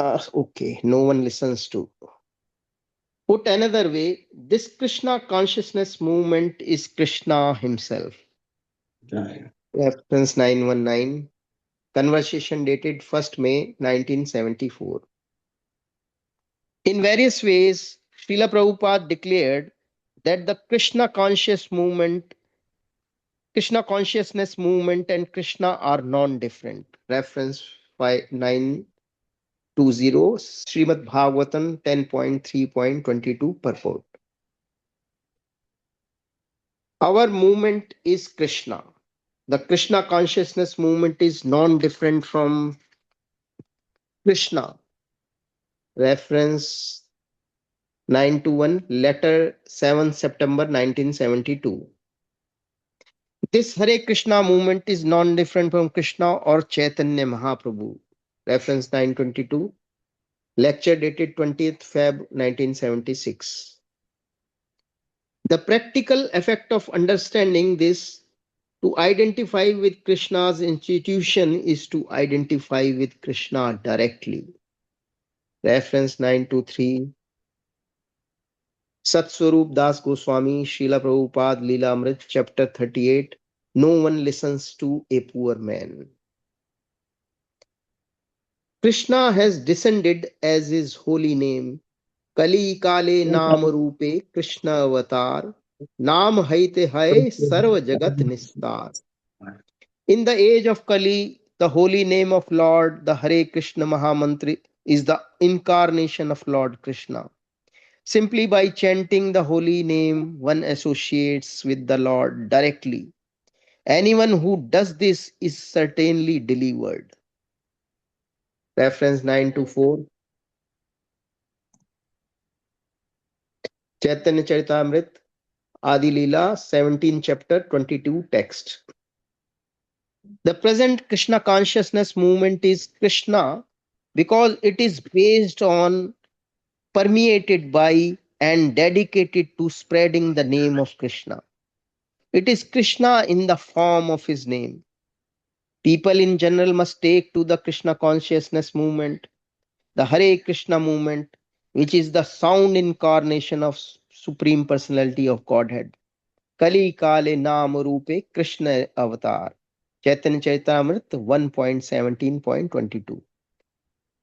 B: Okay, no one listens to. Put another way, this Krishna consciousness movement is Krishna himself.
A: Yeah.
B: Reference 919. Conversation dated 1st May 1974. In various ways, Srila Prabhupada declared that the Krishna consciousness movement and Krishna are non-different. Reference 5920, Srimad Bhagavatam 10.3.22 purport. Our movement is Krishna. The Krishna consciousness movement is non-different from Krishna. Reference 921, letter 7 September 1972. This Hare Krishna movement is non-different from Krishna or Chaitanya Mahaprabhu. Reference 922, lecture dated 20th Feb 1976. The practical effect of understanding this to identify with Krishna's institution is to identify with Krishna directly. Reference 923. Satswarup Das Goswami, Srila Prabhupada Leela Chapter 38. No one listens to a poor man. Krishna has descended as his holy name. Kali Kale Naam Rupe Krishna Avatar. Naam Haite Hai Sarva Jagat Nistar. In the age of Kali, the holy name of Lord, the Hare Krishna Mahamantra, is the incarnation of Lord Krishna. Simply by chanting the holy name, one associates with the Lord directly. Anyone who does this is certainly delivered. Reference 924. Chaitanya Charitamrit, Adi Leela, 17 chapter, 22 text. The present Krishna consciousness movement is Krishna because it is based on, permeated by, and dedicated to spreading the name of Krishna. It is Krishna in the form of his name. People in general must take to the Krishna consciousness movement, the Hare Krishna movement, which is the sound incarnation of Supreme Personality of Godhead. Kali Kale Naam Rupe Krishna Avatar. Chaitanya Charitamrita 1.17.22.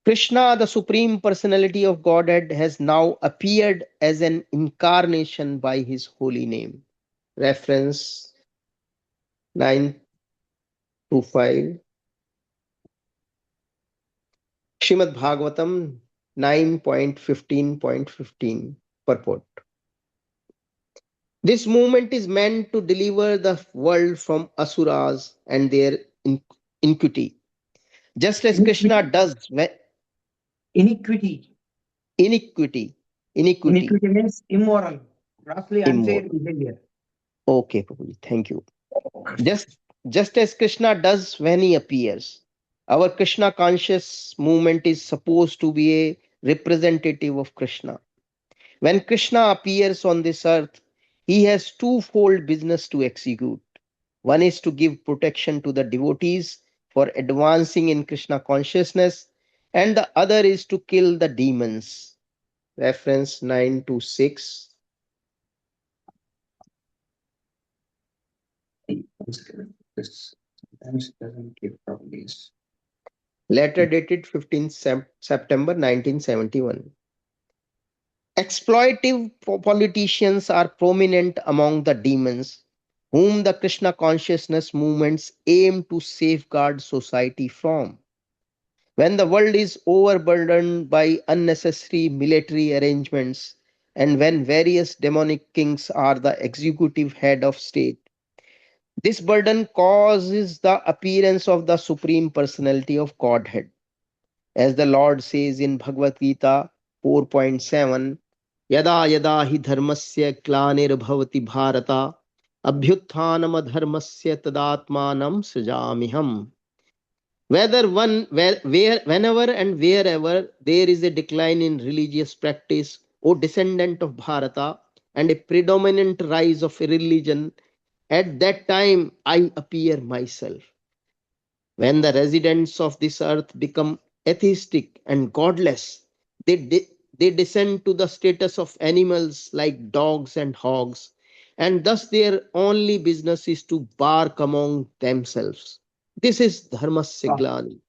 B: Krishna, the Supreme Personality of Godhead, has now appeared as an incarnation by his holy name. Reference 925. Srimad Bhagavatam 9.15.15. Purport. This movement is meant to deliver the world from asuras and their iniquity. Just as Krishna does when
A: Iniquity.
B: iniquity.
A: Iniquity means immoral, grossly unfair
B: Immoral.
A: behavior.
B: Okay, Prabhuji, thank you. Just as Krishna does when he appears, our Krishna conscious movement is supposed to be a representative of Krishna. When Krishna appears on this earth, he has twofold business to execute. One is to give protection to the devotees for advancing in Krishna consciousness, and the other is to kill the demons. Reference 926.
A: This sometimes it doesn't give properties.
B: Letter dated 15th September 1971. Exploitive politicians are prominent among the demons whom the Krishna consciousness movements aim to safeguard society from. When the world is overburdened by unnecessary military arrangements, and when various demonic kings are the executive head of state, this burden causes the appearance of the Supreme Personality of Godhead. As the Lord says in Bhagavad Gita 4.7, Yada yada hi dharmasya glanirabhavati bharata abhyuthanam adharmasya tadatmanam srijamiham. Whenever and wherever there is a decline in religious practice, O descendant of Bharata, and a predominant rise of religion, at that time I appear myself. When the residents of this earth become atheistic and godless, they descend to the status of animals like dogs and hogs, and thus their only business is to bark among themselves. This is dharma siglani,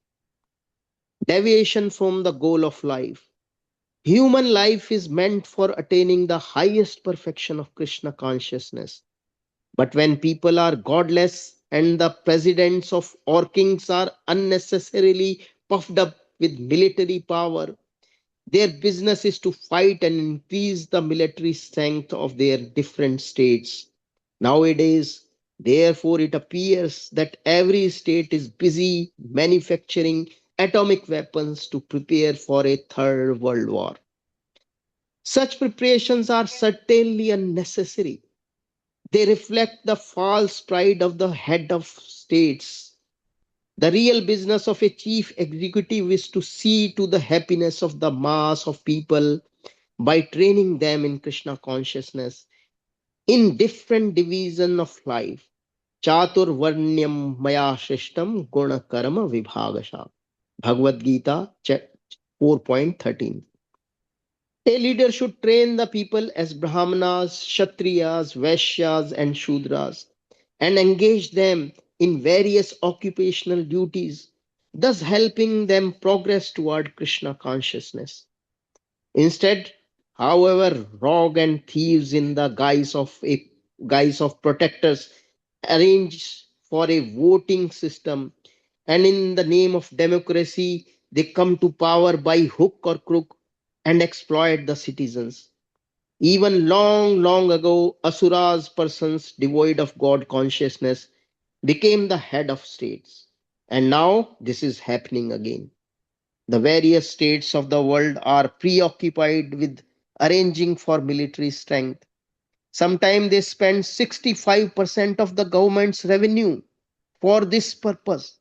B: deviation from the goal of life. Human life is meant for attaining the highest perfection of Krishna consciousness. But when people are godless and the presidents of or kings are unnecessarily puffed up with military power, their business is to fight and increase the military strength of their different states. Nowadays, therefore, it appears that every state is busy manufacturing atomic weapons to prepare for a third world war. Such preparations are certainly unnecessary. They reflect the false pride of the head of states. The real business of a chief executive is to see to the happiness of the mass of people by training them in Krishna consciousness in different division of life. Chatur varnyam maya shrishtam guna karma vibhagasha. Bhagavad Gita 4.13. A leader should train the people as Brahmanas, Kshatriyas, Vaishyas, and Shudras and engage them in various occupational duties, thus helping them progress toward Krishna consciousness. Instead, however, rogue and thieves in the guise of protectors arrange for a voting system, and in the name of democracy, they come to power by hook or crook and exploit the citizens. Even long, long ago, asuras, persons devoid of God consciousness, became the head of states. And now this is happening again. The various states of the world are preoccupied with arranging for military strength. Sometimes they spend 65% of the government's revenue for this purpose.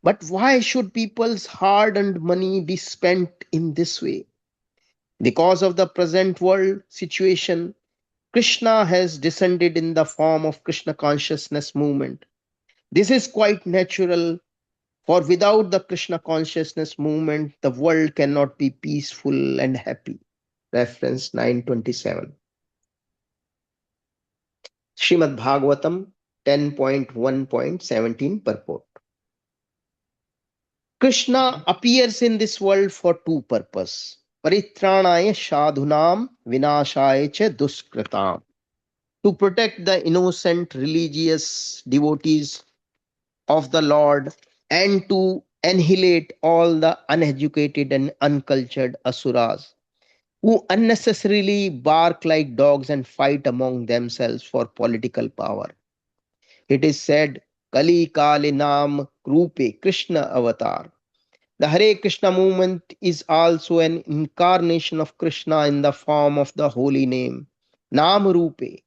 B: But why should people's hard earned money be spent in this way? Because of the present world situation, Krishna has descended in the form of Krishna consciousness movement. This is quite natural, for without the Krishna consciousness movement, the world cannot be peaceful and happy. Reference 927. Srimad Bhagavatam 10.1.17 purport. Krishna appears in this world for two purposes. Paritranaya sadhunam vinashaya cha duskritam. To protect the innocent religious devotees of the Lord and to annihilate all the uneducated and uncultured asuras who unnecessarily bark like dogs and fight among themselves for political power. It is said, Kali Kali Nam Rupe Krishna Avatar. The Hare Krishna movement is also an incarnation of Krishna in the form of the holy name, Nam Rupe.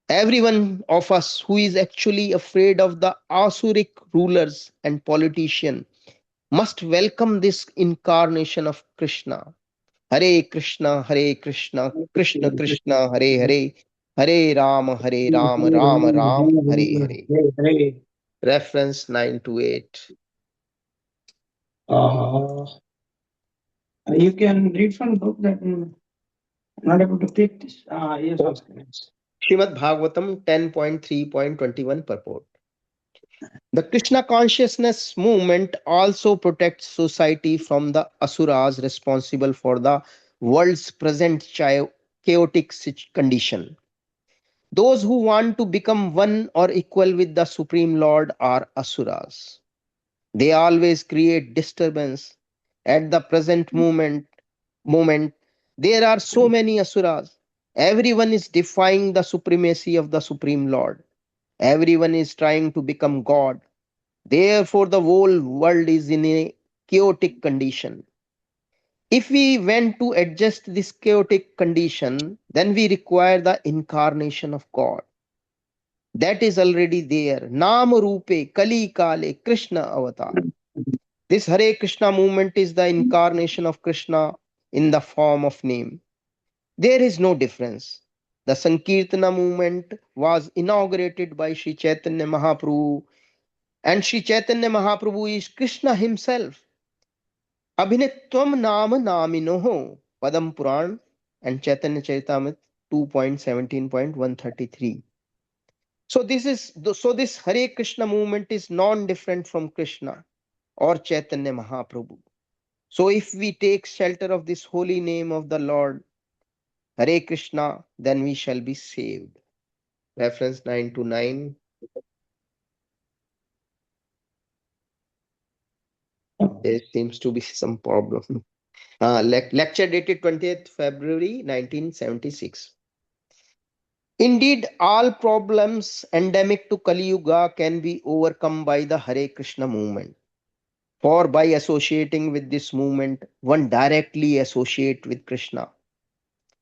B: Every one of us who is actually afraid of the Asuric rulers and politicians must welcome this incarnation of Krishna. Hare Krishna, Krishna Krishna, Hare Hare, Hare Rama, Rama Ram, Hare Hare. Reference 9 to 8.
A: You can read from the book that I'm not able to click this. Yes, Oscar. Yes.
B: Srimad Bhagavatam 10.3.21 purport. The Krishna consciousness movement also protects society from the asuras responsible for the world's present chaotic condition. Those who want to become one or equal with the Supreme Lord are asuras. They always create disturbance. At the present moment, there are so many asuras. Everyone is defying the supremacy of the Supreme Lord. Everyone is trying to become God. Therefore, the whole world is in a chaotic condition. If we want to adjust this chaotic condition, then we require the incarnation of God. That is already there. Nam Rupe Kali Kale Krishna Avatar. This Hare Krishna movement is the incarnation of Krishna in the form of name. There is no difference. The Sankirtana movement was inaugurated by Sri Chaitanya Mahaprabhu, and Sri Chaitanya Mahaprabhu is Krishna himself. Abhinitvam Nama Naminoho Padam Puran and Chaitanya Charitamrita 2.17.133. So this Hare Krishna movement is non-different from Krishna or Chaitanya Mahaprabhu. So if we take shelter of this holy name of the Lord, Hare Krishna, then we shall be saved. Reference 9 to 9. There seems to be some problem. Lecture dated 20th February 1976. Indeed, all problems endemic to Kali Yuga can be overcome by the Hare Krishna movement. For by associating with this movement, one directly associate with Krishna.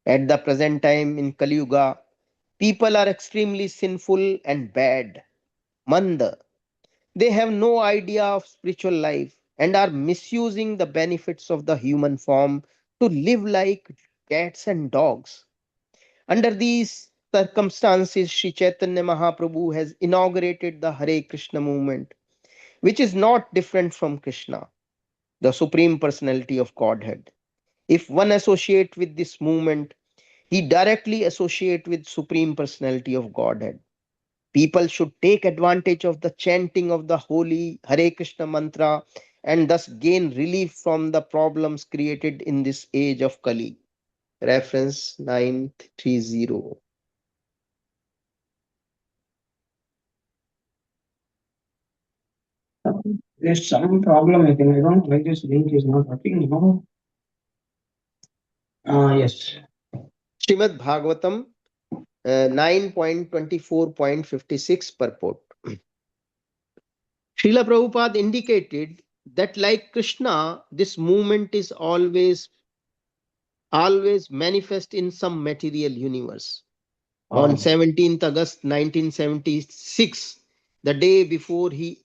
B: At the present time in Kali Yuga, people are extremely sinful and bad. Manda. They have no idea of spiritual life and are misusing the benefits of the human form to live like cats and dogs. Under these circumstances, Sri Chaitanya Mahaprabhu has inaugurated the Hare Krishna movement, which is not different from Krishna, the Supreme Personality of Godhead. If one associate with this movement, he directly associate with Supreme Personality of Godhead. People should take advantage of the chanting of the holy Hare Krishna mantra and thus gain relief from the problems created in this age of Kali. Reference 930.
A: There's some problem. I think I don't know why this link is not working. No. Yes.
B: Srimad Bhagavatam 9.24.56 purport. Srila Prabhupada indicated that like Krishna, this movement is always manifest in some material universe. On 17th August 1976, the day before he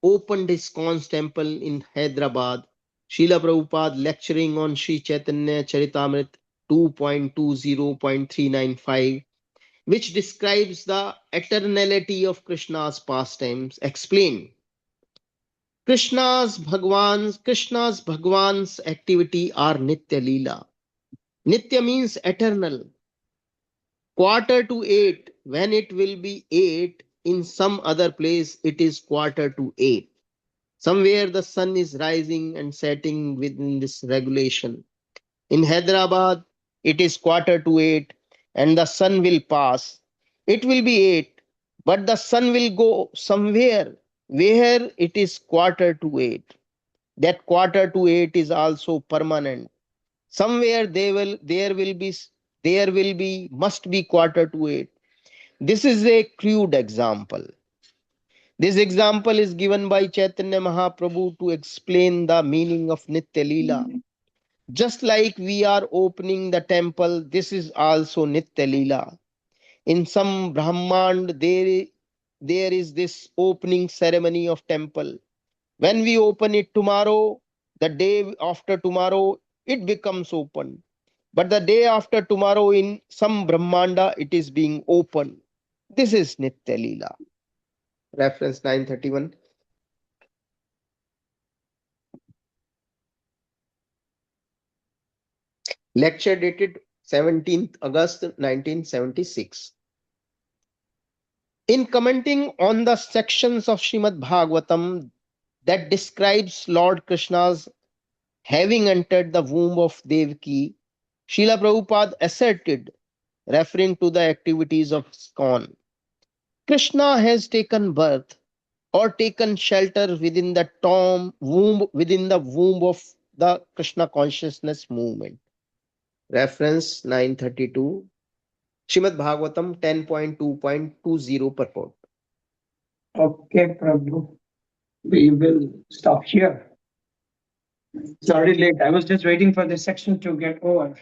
B: opened his ISKCON temple in Hyderabad, Srila Prabhupada lecturing on Sri Chaitanya Charitamrita 2.20.395, which describes the eternality of Krishna's pastimes, explained Krishna's Bhagwan's activity are Nitya Leela. Nitya means eternal. 7:45, when it will be 8, in some other place it is 7:45. Somewhere the sun is rising and setting within this regulation. In Hyderabad, it is 7:45 and the sun will pass. It will be 8, but the sun will go somewhere where it is 7:45. That 7:45 is also permanent. Somewhere there will be must be 7:45. This is a crude example. This example is given by Chaitanya Mahaprabhu to explain the meaning of Nitya Leela. Just like we are opening the temple, this is also Nitya Leela. In some Brahmand, there is this opening ceremony of temple. When we open it tomorrow, the day after tomorrow, it becomes open. But the day after tomorrow, in some Brahmanda, it is being opened. This is Nitya Leela. Reference 931. Lecture dated 17th August 1976. In commenting on the sections of Srimad Bhagavatam that describes Lord Krishna's having entered the womb of Devaki, Srila Prabhupada asserted, referring to the activities of ISKCON, Krishna has taken birth or taken shelter within the womb of the Krishna consciousness movement. Reference 932. Srimad Bhagavatam 10.2.20 purport.
A: Okay, Prabhu. We will stop here. It's already late. I was just waiting for this section to get over.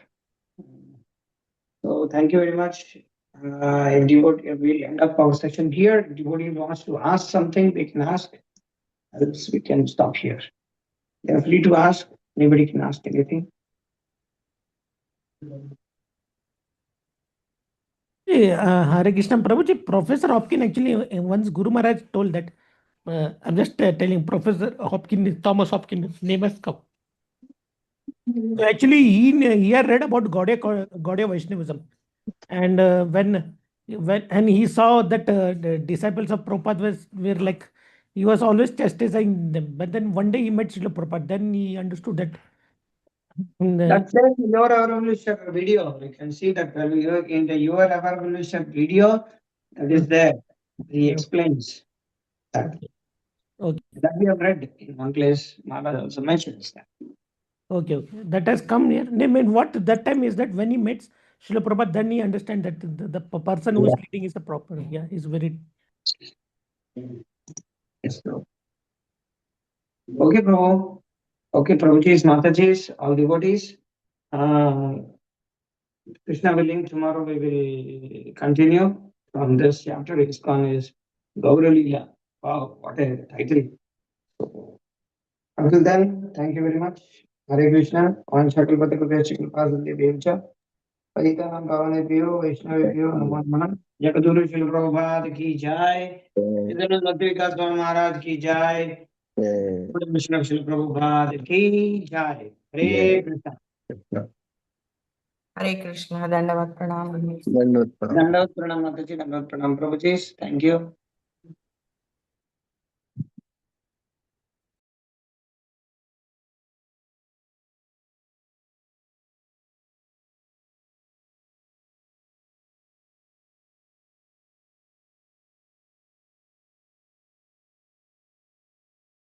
A: So thank you very much. We'll end up our session here. If devotee wants to ask something, they can ask. Else we can stop here. They're free to ask. Anybody can ask anything.
E: Hare Krishna Prabhuji, Professor Hopkins actually once Guru Maharaj told that. I'm just telling Professor Hopkins, Thomas Hopkins, name has come. So actually, he had read about Gaudiya Vaishnavism, and when he saw that the disciples of Prabhupada were like, he was always chastising them. But then one day he met Srila Prabhupada, then he understood that.
A: That's it. Your evolution video. You can see that in the your evolution video that is there. He explains that.
E: Okay.
A: That we have read in one place. Maharaj also mentions that.
E: Okay. That has come here. I mean, what that time is that when he meets Srila Prabhupada, then he understands that the person who is leading is the proper. Yeah, is very.
A: Yes, Prabhu. Okay, Prabhu. Okay, Prabhuji's, Mataji's, all devotees. Krishna willing, tomorrow we will continue from this chapter. ISKCON is Gaura Leela. Wow, what a title. So, until then, thank you very much. Hare Krishna. On Shakal Patakapya Shikal Pasande Devcha. Paritanam Pavanebhyo Vaishnavebhyo Namo Namaha. Jakaduru Srila Prabhupada ki jai. Nityananda Bhakti Vikas Swami Maharaj ki jai. Krishna Srila Prabhupada ki jai. Hare Krishna.
F: Hare Krishna, Dandavat Pranam.
A: Dandavat Pranam Mataji, Dandavat Pranam Prabhuji. Thank you.